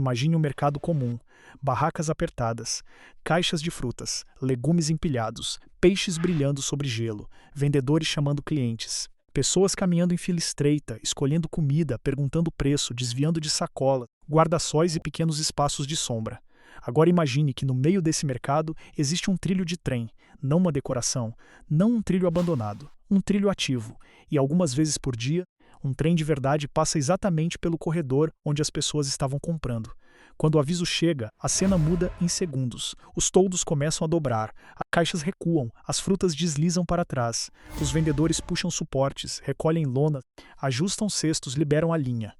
Imagine um mercado comum, barracas apertadas, caixas de frutas, legumes empilhados, peixes brilhando sobre gelo, vendedores chamando clientes, pessoas caminhando em fila estreita, escolhendo comida, perguntando preço, desviando de sacola, guarda-sóis e pequenos espaços de sombra. Agora imagine que no meio desse mercado existe um trilho de trem, não uma decoração, não um trilho abandonado, um trilho ativo, e algumas vezes por dia, um trem de verdade passa exatamente pelo corredor onde as pessoas estavam comprando. Quando o aviso chega, a cena muda em segundos. Os toldos começam a dobrar, as caixas recuam, as frutas deslizam para trás, os vendedores puxam suportes, recolhem lona, ajustam cestos, liberam a linha.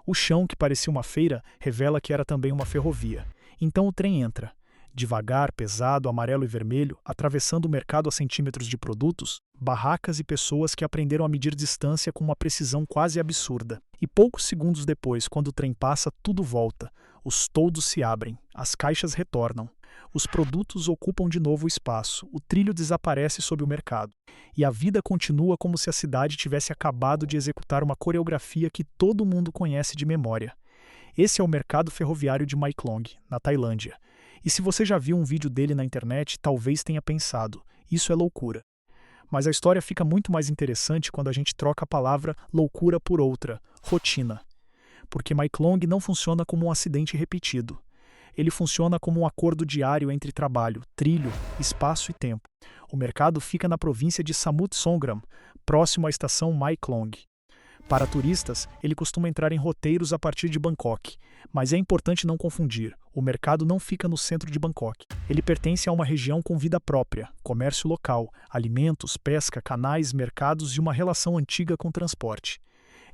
O chão, que parecia uma feira, revela que era também uma ferrovia. Então o trem entra. Devagar, pesado, amarelo e vermelho, atravessando o mercado a centímetros de produtos, barracas e pessoas que aprenderam a medir distância com uma precisão quase absurda. E poucos segundos depois, quando o trem passa, tudo volta. Os toldos se abrem, as caixas retornam. Os produtos ocupam de novo o espaço, o trilho desaparece sob o mercado. E a vida continua como se a cidade tivesse acabado de executar uma coreografia que todo mundo conhece de memória. Esse é o mercado ferroviário de Mae Klong, na Tailândia. E se você já viu um vídeo dele na internet, talvez tenha pensado, isso é loucura. Mas a história fica muito mais interessante quando a gente troca a palavra loucura por outra, rotina. Porque Mae Klong não funciona como um acidente repetido. Ele funciona como um acordo diário entre trabalho, trilho, espaço e tempo. O mercado fica na província de Samut Songkhram, próximo à estação Mae Klong. Para turistas, ele costuma entrar em roteiros a partir de Bangkok, mas é importante não confundir, o mercado não fica no centro de Bangkok. Ele pertence a uma região com vida própria, comércio local, alimentos, pesca, canais, mercados e uma relação antiga com transporte.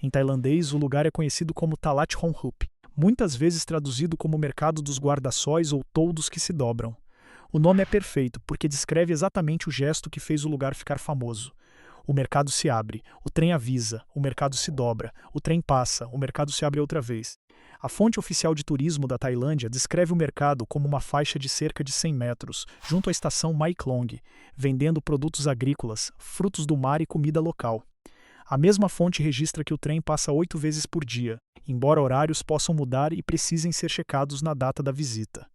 Em tailandês, o lugar é conhecido como Talat Honghup, muitas vezes traduzido como mercado dos guarda-sóis ou toldos que se dobram. O nome é perfeito porque descreve exatamente o gesto que fez o lugar ficar famoso. O mercado se abre, o trem avisa, o mercado se dobra, o trem passa, o mercado se abre outra vez. A fonte oficial de turismo da Tailândia descreve o mercado como uma faixa de cerca de 100 metros, junto à estação Mae Klong, vendendo produtos agrícolas, frutos do mar e comida local. A mesma fonte registra que o trem passa 8 vezes por dia, embora horários possam mudar e precisem ser checados na data da visita.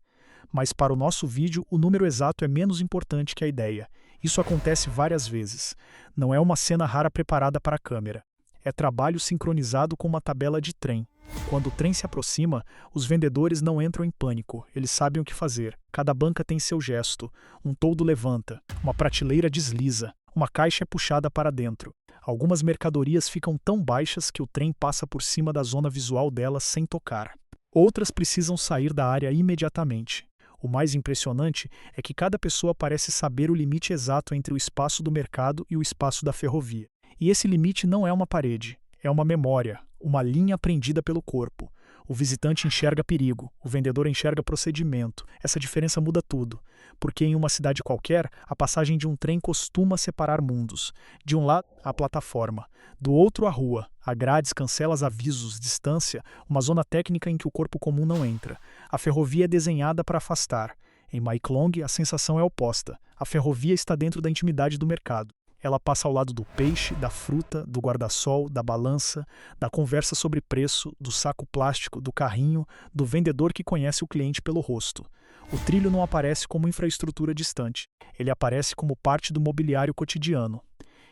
Mas para o nosso vídeo, o número exato é menos importante que a ideia. Isso acontece várias vezes. Não é uma cena rara preparada para a câmera. É trabalho sincronizado com uma tabela de trem. Quando o trem se aproxima, os vendedores não entram em pânico. Eles sabem o que fazer. Cada banca tem seu gesto. Um toldo levanta. Uma prateleira desliza. Uma caixa é puxada para dentro. Algumas mercadorias ficam tão baixas que o trem passa por cima da zona visual delas sem tocar. Outras precisam sair da área imediatamente. O mais impressionante é que cada pessoa parece saber o limite exato entre o espaço do mercado e o espaço da ferrovia. E esse limite não é uma parede, é uma memória, uma linha aprendida pelo corpo. O visitante enxerga perigo, o vendedor enxerga procedimento. Essa diferença muda tudo, porque em uma cidade qualquer, a passagem de um trem costuma separar mundos. De um lado, a plataforma, do outro, a rua, a grades, cancelas, avisos, distância, uma zona técnica em que o corpo comum não entra. A ferrovia é desenhada para afastar. Em Mae Klong, a sensação é oposta. A ferrovia está dentro da intimidade do mercado. Ela passa ao lado do peixe, da fruta, do guarda-sol, da balança, da conversa sobre preço, do saco plástico, do carrinho, do vendedor que conhece o cliente pelo rosto. O trilho não aparece como infraestrutura distante, ele aparece como parte do mobiliário cotidiano.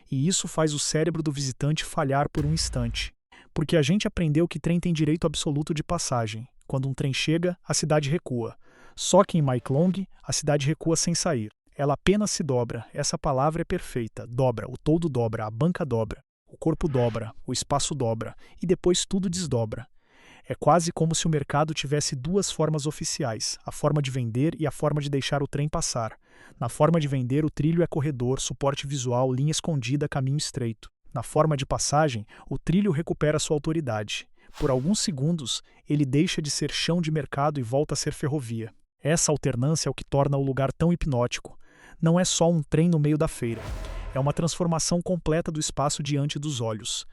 E isso faz o cérebro do visitante falhar por um instante. Porque a gente aprendeu que trem tem direito absoluto de passagem. Quando um trem chega, a cidade recua. Só que em Mae Klong, a cidade recua sem sair. Ela apenas se dobra, essa palavra é perfeita, dobra, o toldo dobra, a banca dobra, o corpo dobra, o espaço dobra, e depois tudo desdobra. É quase como se o mercado tivesse duas formas oficiais, a forma de vender e a forma de deixar o trem passar. Na forma de vender, o trilho é corredor, suporte visual, linha escondida, caminho estreito. Na forma de passagem, o trilho recupera sua autoridade. Por alguns segundos, ele deixa de ser chão de mercado e volta a ser ferrovia. Essa alternância é o que torna o lugar tão hipnótico. Não é só um trem no meio da feira. É uma transformação completa do espaço diante dos olhos.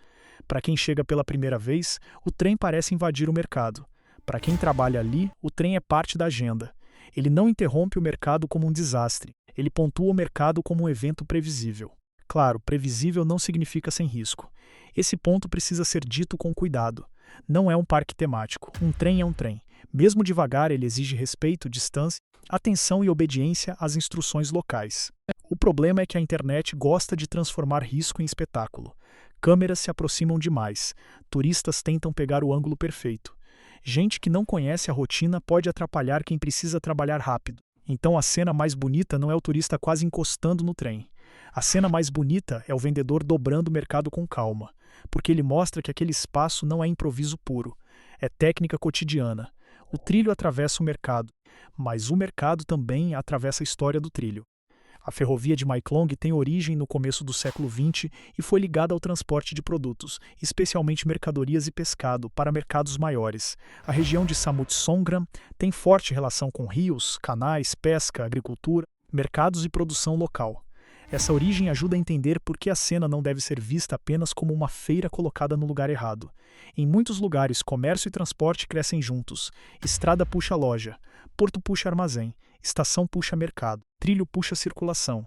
Para quem chega pela primeira vez, o trem parece invadir o mercado. Para quem trabalha ali, o trem é parte da agenda. Ele não interrompe o mercado como um desastre. Ele pontua o mercado como um evento previsível. Claro, previsível não significa sem risco. Esse ponto precisa ser dito com cuidado. Não é um parque temático. Um trem é um trem. Mesmo devagar, ele exige respeito, distância, atenção e obediência às instruções locais. O problema é que a internet gosta de transformar risco em espetáculo. Câmeras se aproximam demais, turistas tentam pegar o ângulo perfeito. Gente que não conhece a rotina pode atrapalhar quem precisa trabalhar rápido. Então a cena mais bonita não é o turista quase encostando no trem. A cena mais bonita é o vendedor dobrando o mercado com calma, porque ele mostra que aquele espaço não é improviso puro, é técnica cotidiana. O trilho atravessa o mercado, mas o mercado também atravessa a história do trilho. A ferrovia de Maeklong tem origem no começo do século XX e foi ligada ao transporte de produtos, especialmente mercadorias e pescado, para mercados maiores. A região de Samut Songkhram tem forte relação com rios, canais, pesca, agricultura, mercados e produção local. Essa origem ajuda a entender por que a cena não deve ser vista apenas como uma feira colocada no lugar errado. Em muitos lugares, comércio e transporte crescem juntos. Estrada puxa loja, porto puxa armazém, estação puxa mercado, trilho puxa circulação.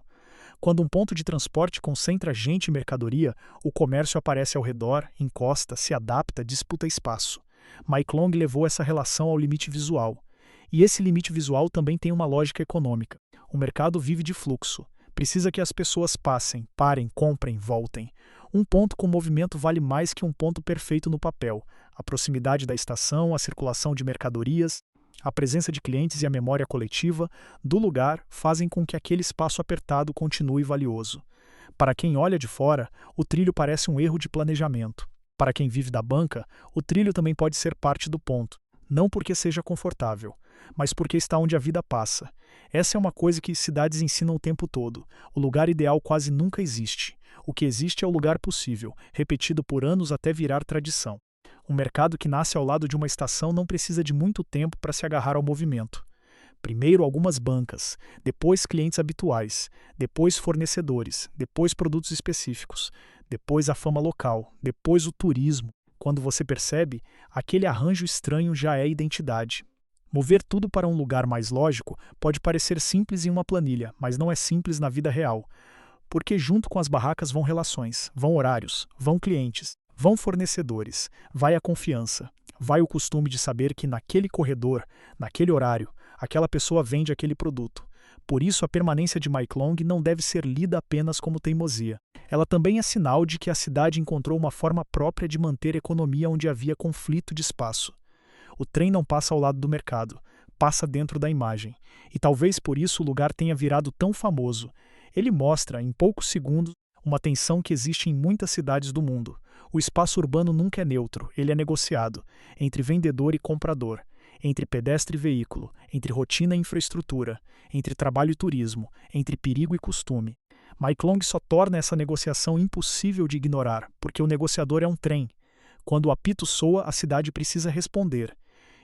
Quando um ponto de transporte concentra gente e mercadoria, o comércio aparece ao redor, encosta, se adapta, disputa espaço. Maeklong levou essa relação ao limite visual. E esse limite visual também tem uma lógica econômica. O mercado vive de fluxo. Precisa que as pessoas passem, parem, comprem, voltem. Um ponto com movimento vale mais que um ponto perfeito no papel. A proximidade da estação, a circulação de mercadorias, a presença de clientes e a memória coletiva do lugar fazem com que aquele espaço apertado continue valioso. Para quem olha de fora, o trilho parece um erro de planejamento. Para quem vive da banca, o trilho também pode ser parte do ponto. Não porque seja confortável, mas porque está onde a vida passa. Essa é uma coisa que cidades ensinam o tempo todo. O lugar ideal quase nunca existe. O que existe é o lugar possível, repetido por anos até virar tradição. Um mercado que nasce ao lado de uma estação não precisa de muito tempo para se agarrar ao movimento. Primeiro algumas bancas, depois clientes habituais, depois fornecedores, depois produtos específicos, depois a fama local, depois o turismo. Quando você percebe, aquele arranjo estranho já é identidade. Mover tudo para um lugar mais lógico pode parecer simples em uma planilha, mas não é simples na vida real. Porque junto com as barracas vão relações, vão horários, vão clientes, vão fornecedores, vai a confiança, vai o costume de saber que naquele corredor, naquele horário, aquela pessoa vende aquele produto. Por isso a permanência de Maeklong não deve ser lida apenas como teimosia. Ela também é sinal de que a cidade encontrou uma forma própria de manter a economia onde havia conflito de espaço. O trem não passa ao lado do mercado, passa dentro da imagem. E talvez por isso o lugar tenha virado tão famoso. Ele mostra, em poucos segundos, uma tensão que existe em muitas cidades do mundo. O espaço urbano nunca é neutro, ele é negociado, entre vendedor e comprador, entre pedestre e veículo, entre rotina e infraestrutura, entre trabalho e turismo, entre perigo e costume. Maeklong só torna essa negociação impossível de ignorar, porque o negociador é um trem. Quando o apito soa, a cidade precisa responder.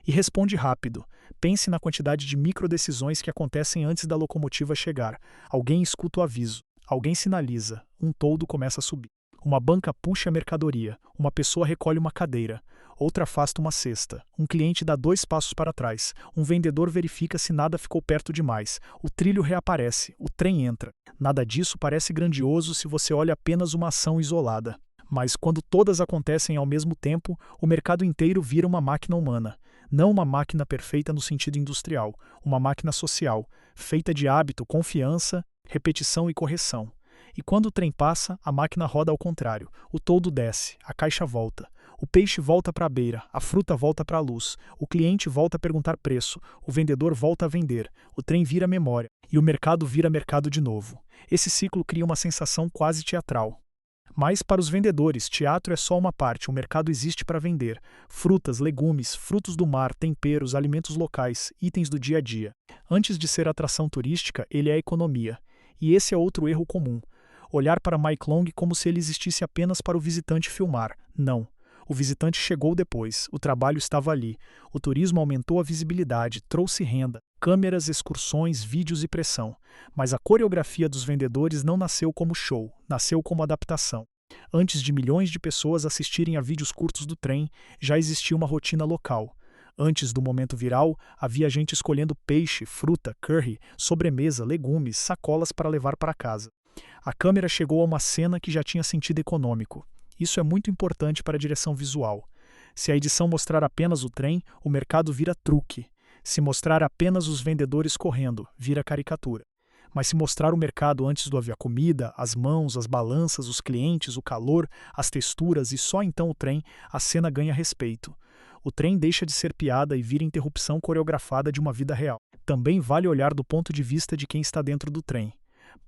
E responde rápido. Pense na quantidade de microdecisões que acontecem antes da locomotiva chegar. Alguém escuta o aviso. Alguém sinaliza. Um toldo começa a subir. Uma banca puxa a mercadoria. Uma pessoa recolhe uma cadeira. Outra afasta uma cesta. Um cliente dá 2 passos para trás. Um vendedor verifica se nada ficou perto demais. O trilho reaparece. O trem entra. Nada disso parece grandioso se você olha apenas uma ação isolada. Mas quando todas acontecem ao mesmo tempo, o mercado inteiro vira uma máquina humana. Não uma máquina perfeita no sentido industrial, uma máquina social, feita de hábito, confiança, repetição e correção. E quando o trem passa, a máquina roda ao contrário. O toldo desce, a caixa volta. O peixe volta para a beira, a fruta volta para a luz. O cliente volta a perguntar preço, o vendedor volta a vender. O trem vira memória e o mercado vira mercado de novo. Esse ciclo cria uma sensação quase teatral. Mas para os vendedores, teatro é só uma parte, o mercado existe para vender. Frutas, legumes, frutos do mar, temperos, alimentos locais, itens do dia a dia. Antes de ser atração turística, ele é economia. E esse é outro erro comum. Olhar para Maeklong como se ele existisse apenas para o visitante filmar. Não. O visitante chegou depois, o trabalho estava ali. O turismo aumentou a visibilidade, trouxe renda, câmeras, excursões, vídeos e pressão. Mas a coreografia dos vendedores não nasceu como show, nasceu como adaptação. Antes de milhões de pessoas assistirem a vídeos curtos do trem, já existia uma rotina local. Antes do momento viral, havia gente escolhendo peixe, fruta, curry, sobremesa, legumes, sacolas para levar para casa. A câmera chegou a uma cena que já tinha sentido econômico. Isso é muito importante para a direção visual. Se a edição mostrar apenas o trem, o mercado vira truque. Se mostrar apenas os vendedores correndo, vira caricatura. Mas se mostrar o mercado antes do haver a comida, as mãos, as balanças, os clientes, o calor, as texturas e só então o trem, a cena ganha respeito. O trem deixa de ser piada e vira interrupção coreografada de uma vida real. Também vale olhar do ponto de vista de quem está dentro do trem.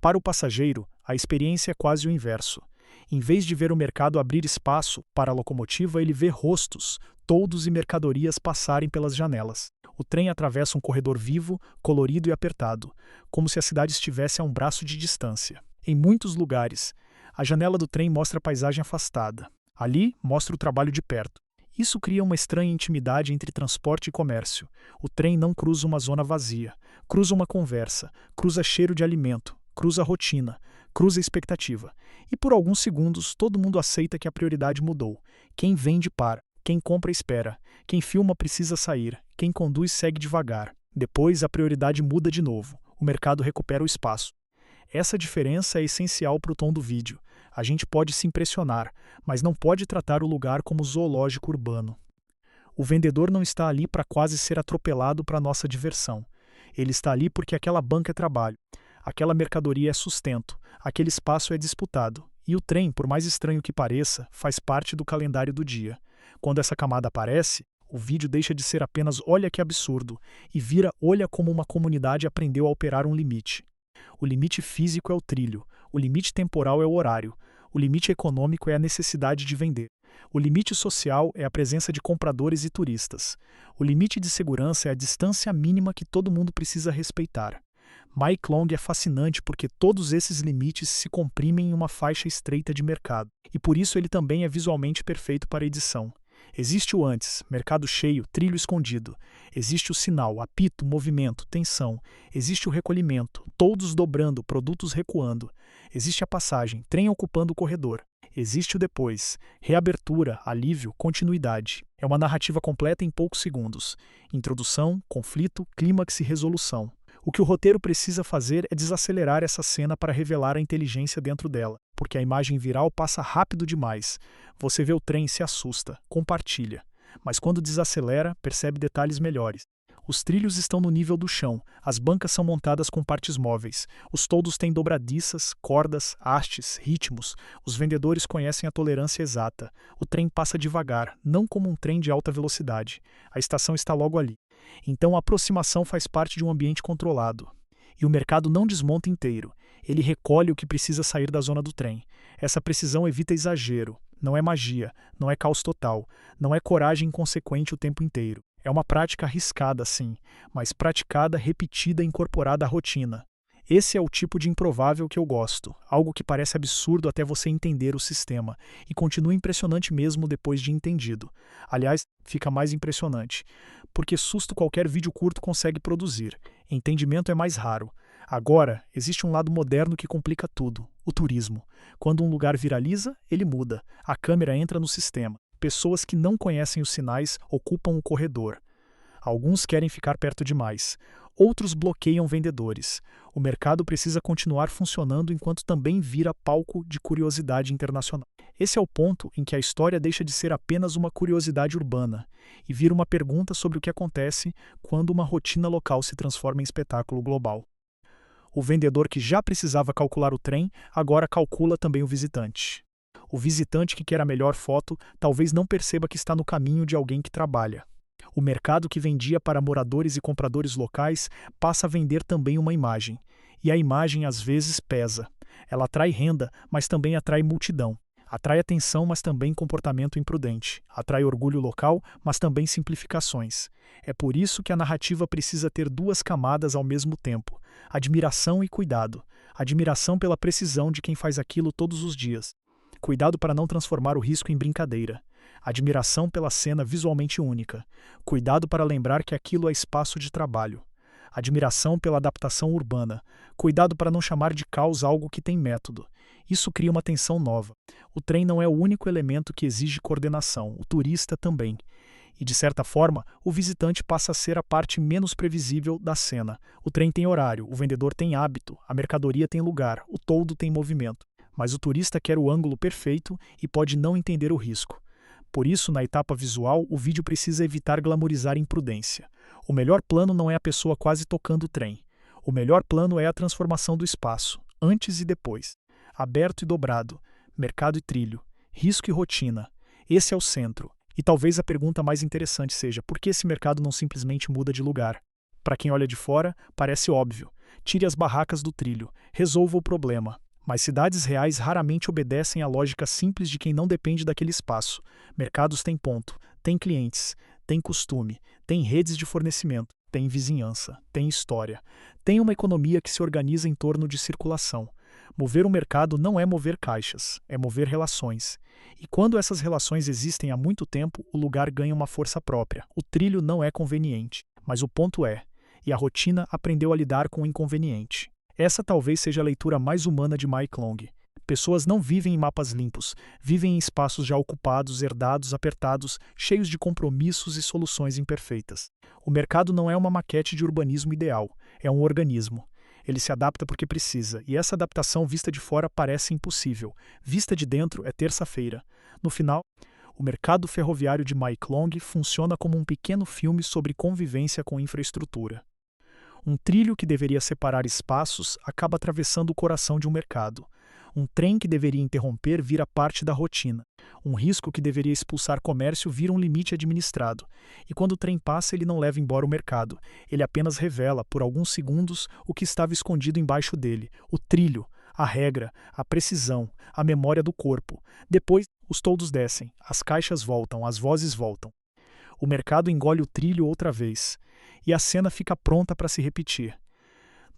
Para o passageiro, a experiência é quase o inverso. Em vez de ver o mercado abrir espaço para a locomotiva, ele vê rostos, toldos e mercadorias passarem pelas janelas. O trem atravessa um corredor vivo, colorido e apertado, como se a cidade estivesse a um braço de distância. Em muitos lugares, a janela do trem mostra a paisagem afastada. Ali, mostra o trabalho de perto. Isso cria uma estranha intimidade entre transporte e comércio. O trem não cruza uma zona vazia, cruza uma conversa, cruza cheiro de alimento, cruza rotina, cruza expectativa. E por alguns segundos, todo mundo aceita que a prioridade mudou. Quem vende para, quem compra espera, quem filma precisa sair, quem conduz segue devagar. Depois, a prioridade muda de novo. O mercado recupera o espaço. Essa diferença é essencial para o tom do vídeo. A gente pode se impressionar, mas não pode tratar o lugar como zoológico urbano. O vendedor não está ali para quase ser atropelado para nossa diversão. Ele está ali porque aquela banca é trabalho, aquela mercadoria é sustento, aquele espaço é disputado. E o trem, por mais estranho que pareça, faz parte do calendário do dia. Quando essa camada aparece, o vídeo deixa de ser apenas "olha que absurdo" e vira "olha como uma comunidade aprendeu a operar um limite". O limite físico é o trilho, o limite temporal é o horário, o limite econômico é a necessidade de vender. O limite social é a presença de compradores e turistas. O limite de segurança é a distância mínima que todo mundo precisa respeitar. Mike Long é fascinante porque todos esses limites se comprimem em uma faixa estreita de mercado, e por isso ele também é visualmente perfeito para edição. Existe o antes, mercado cheio, trilho escondido. Existe o sinal, apito, movimento, tensão. Existe o recolhimento, todos dobrando, produtos recuando. Existe a passagem, trem ocupando o corredor. Existe o depois, reabertura, alívio, continuidade. É uma narrativa completa em poucos segundos. Introdução, conflito, clímax e resolução. O que o roteiro precisa fazer é desacelerar essa cena para revelar a inteligência dentro dela, porque a imagem viral passa rápido demais. Você vê o trem e se assusta, compartilha. Mas quando desacelera, percebe detalhes melhores. Os trilhos estão no nível do chão, as bancas são montadas com partes móveis, os toldos têm dobradiças, cordas, hastes, ritmos, os vendedores conhecem a tolerância exata. O trem passa devagar, não como um trem de alta velocidade. A estação está logo ali. Então a aproximação faz parte de um ambiente controlado. E o mercado não desmonta inteiro. Ele recolhe o que precisa sair da zona do trem. Essa precisão evita exagero. Não é magia, não é caos total, não é coragem inconsequente o tempo inteiro. É uma prática arriscada, sim, mas praticada, repetida e incorporada à rotina. Esse é o tipo de improvável que eu gosto, algo que parece absurdo até você entender o sistema, e continua impressionante mesmo depois de entendido. Aliás, fica mais impressionante, porque susto qualquer vídeo curto consegue produzir, entendimento é mais raro. Agora, existe um lado moderno que complica tudo, o turismo. Quando um lugar viraliza, ele muda, a câmera entra no sistema. Pessoas que não conhecem os sinais ocupam o corredor. Alguns querem ficar perto demais. Outros bloqueiam vendedores. O mercado precisa continuar funcionando enquanto também vira palco de curiosidade internacional. Esse é o ponto em que a história deixa de ser apenas uma curiosidade urbana e vira uma pergunta sobre o que acontece quando uma rotina local se transforma em espetáculo global. O vendedor que já precisava calcular o trem, agora calcula também o visitante. O visitante que quer a melhor foto talvez não perceba que está no caminho de alguém que trabalha. O mercado que vendia para moradores e compradores locais passa a vender também uma imagem. E a imagem às vezes pesa. Ela atrai renda, mas também atrai multidão. Atrai atenção, mas também comportamento imprudente. Atrai orgulho local, mas também simplificações. É por isso que a narrativa precisa ter duas camadas ao mesmo tempo: admiração e cuidado. Admiração pela precisão de quem faz aquilo todos os dias. Cuidado para não transformar o risco em brincadeira. Admiração pela cena visualmente única. Cuidado para lembrar que aquilo é espaço de trabalho. Admiração pela adaptação urbana. Cuidado para não chamar de caos algo que tem método. Isso cria uma tensão nova. O trem não é o único elemento que exige coordenação, o turista também. E, de certa forma, o visitante passa a ser a parte menos previsível da cena. O trem tem horário, o vendedor tem hábito, a mercadoria tem lugar, o toldo tem movimento. Mas o turista quer o ângulo perfeito e pode não entender o risco. Por isso, na etapa visual, o vídeo precisa evitar glamorizar imprudência. O melhor plano não é a pessoa quase tocando o trem. O melhor plano é a transformação do espaço, antes e depois. Aberto e dobrado, mercado e trilho, risco e rotina. Esse é o centro. E talvez a pergunta mais interessante seja: por que esse mercado não simplesmente muda de lugar? Para quem olha de fora, parece óbvio. Tire as barracas do trilho, resolva o problema. Mas cidades reais raramente obedecem à lógica simples de quem não depende daquele espaço. Mercados têm ponto, têm clientes, têm costume, têm redes de fornecimento, têm vizinhança, têm história. Tem uma economia que se organiza em torno de circulação. Mover um mercado não é mover caixas, é mover relações. E quando essas relações existem há muito tempo, o lugar ganha uma força própria. O trilho não é conveniente, mas o ponto é, e a rotina aprendeu a lidar com o inconveniente. Essa talvez seja a leitura mais humana de Mike Long. Pessoas não vivem em mapas limpos, vivem em espaços já ocupados, herdados, apertados, cheios de compromissos e soluções imperfeitas. O mercado não é uma maquete de urbanismo ideal, é um organismo. Ele se adapta porque precisa, e essa adaptação vista de fora parece impossível. Vista de dentro é terça-feira. No final, o mercado ferroviário de Mike Long funciona como um pequeno filme sobre convivência com infraestrutura. Um trilho que deveria separar espaços acaba atravessando o coração de um mercado. Um trem que deveria interromper vira parte da rotina. Um risco que deveria expulsar comércio vira um limite administrado. E quando o trem passa, ele não leva embora o mercado. Ele apenas revela, por alguns segundos, o que estava escondido embaixo dele: o trilho, a regra, a precisão, a memória do corpo. Depois, os toldos descem, as caixas voltam, as vozes voltam. O mercado engole o trilho outra vez. E a cena fica pronta para se repetir.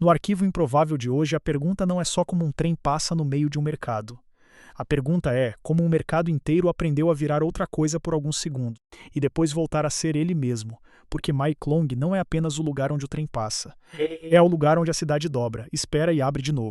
No arquivo improvável de hoje, a pergunta não é só como um trem passa no meio de um mercado. A pergunta é como um mercado inteiro aprendeu a virar outra coisa por alguns segundos, e depois voltar a ser ele mesmo, porque Mike Long não é apenas o lugar onde o trem passa. É o lugar onde a cidade dobra, espera e abre de novo.